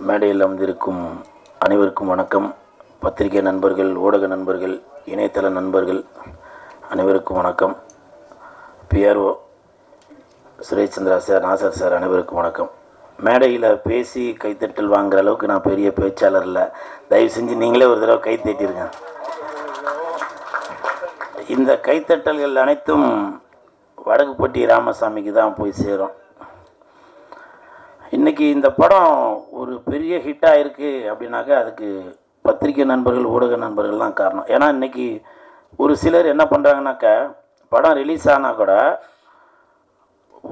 மேடையில் அமர்ந்திருக்கும் அனைவருக்கும் வணக்கம். பத்திரிகை நண்பர்கள், ஊடக நண்பர்கள், இணையதள நண்பர்கள் அனைவருக்கும் வணக்கம். PRO Suresh Chandra sir, Nassar sir அனைவருக்கும் வணக்கம். மேடையில் பேசி கைத்தட்டல் வாங்குகிற அளவுக்கு நான் பெரிய பேச்சாளர் இல்லை. தயவு செஞ்சு நீங்களே ஒரு தடவை கை தட்டிருங்க. இந்த கைத்தட்டல்கள் அனைத்தும் வடக்குப்பட்டி ராமசாமிக்கு தான் போய் சேரும். இன்றைக்கி இந்த படம் ஒரு பெரிய ஹிட்டாக இருக்குது அப்படின்னாக்கா அதுக்கு பத்திரிகை நண்பர்கள், ஊடக நண்பர்கள் தான் காரணம். ஏன்னா இன்றைக்கி ஒரு சிலர் என்ன பண்ணுறாங்கனாக்கா, படம் ரிலீஸ் ஆனால் கூட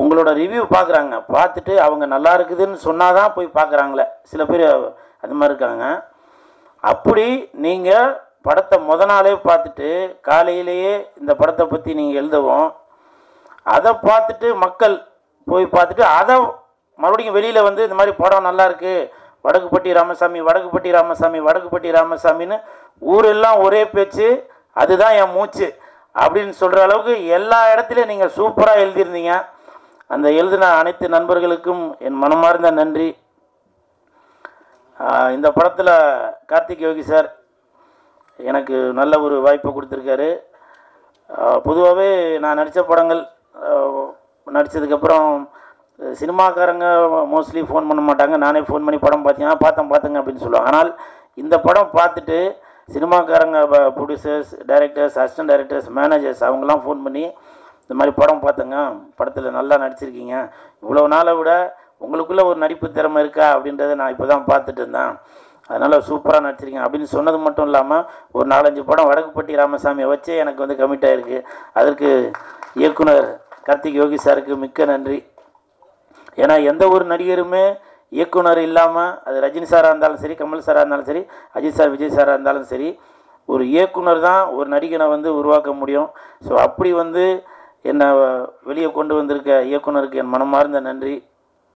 உங்களோட ரிவ்யூ பார்க்குறாங்க, பார்த்துட்டு அவங்க நல்லா இருக்குதுன்னு சொன்னால் தான் போய் பார்க்குறாங்களே. சில பேர் அது மாதிரி இருக்காங்க. அப்படி நீங்கள் படத்தை நாளே பார்த்துட்டு காலையிலேயே இந்த படத்தை பற்றி நீங்கள் எழுதவும், அதை பார்த்துட்டு மக்கள் போய் பார்த்துட்டு அதை மறுபடியும் வெளியில் வந்து இந்த மாதிரி படம் நல்லாயிருக்கு, வடக்குப்பட்டி ராமசாமி, வடக்குப்பட்டி ராமசாமி, வடக்குப்பட்டி ராமசாமின்னு ஊரெல்லாம் ஒரே பேச்சு, அதுதான் என் மூச்சு அப்படின்னு சொல்கிற அளவுக்கு எல்லா இடத்துலையும் நீங்கள் சூப்பராக எழுதியிருந்தீங்க. அந்த எழுதின அனைத்து நண்பர்களுக்கும் என் மனமார்ந்த நன்றி. இந்த படத்தில் கார்த்திக் யோகி சார் எனக்கு நல்ல ஒரு வாய்ப்பை கொடுத்துருக்காரு. பொதுவாகவே நான் நடித்த படங்கள் நடித்ததுக்கப்புறம் சினிமாக்காரங்க மோஸ்ட்லி ஃபோன் பண்ண மாட்டாங்க. நானே ஃபோன் பண்ணி படம் பார்த்தேங்க அப்படின்னு சொல்லுவாங்க. ஆனால் இந்த படம் பார்த்துட்டு சினிமாக்காரங்க, producers, directors, assistant directors, managers அவங்கெல்லாம் ஃபோன் பண்ணி இந்த மாதிரி படம் பார்த்தேங்க, படத்தில் நல்லா நடிச்சிருக்கீங்க, இவ்வளோ நாளை விட உங்களுக்குள்ளே ஒரு நடிப்பு திறமை இருக்கா அப்படின்றத நான் இப்போ தான் பார்த்துட்டு இருந்தேன், அதனால் சூப்பராக நடிச்சிருக்கீங்க அப்படின்னு சொன்னது மட்டும் இல்லாமல் ஒரு 4-5 படம் வடக்குப்பட்டி ராமசாமியை வச்சு எனக்கு வந்து கமிட் ஆகிருக்கு. அதற்கு இயக்குனர் கார்த்திக் யோகி சாருக்கு மிக்க நன்றி. ஏன்னா எந்த ஒரு நடிகருமே இயக்குனர் இல்லாமல், அது ரஜினி சாராக இருந்தாலும் சரி, கமல் சாராக இருந்தாலும் சரி, அஜித் சார், விஜய் சாராக இருந்தாலும் சரி, ஒரு இயக்குனர் தான் ஒரு நடிகனை வந்து உருவாக்க முடியும். ஸோ அப்படி வந்து என்னை வெளியே கொண்டு வந்திருக்க இயக்குனருக்கு என் மனமார்ந்த நன்றி.